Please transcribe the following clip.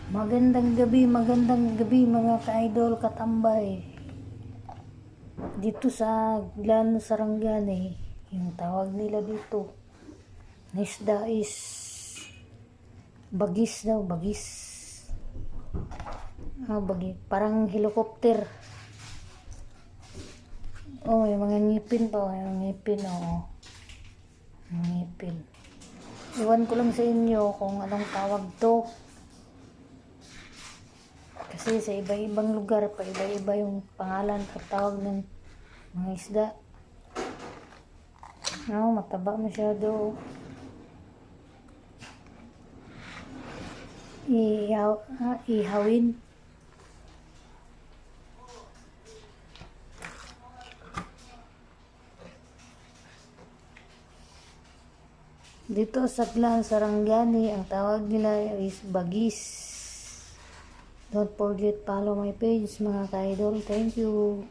Magandang gabi mga ka-idol, katambay. Dito sa Glano, Sarangani, yung tawag nila dito na isda is bagis daw, bagis. Bagis. Parang helicopter. May mga ngipin pa, may mga ngipin, ngipin. Iwan ko lang sa inyo kung anong tawag to. Kasi sa iba-ibang lugar pa, iba-iba yung pangalan at tawag ng mga isda. Mataba masyado. Ihawin. Dito sa Glano, Sarangani, ang tawag nila is bagis. Don't forget follow my page mga ka-idol. Thank you.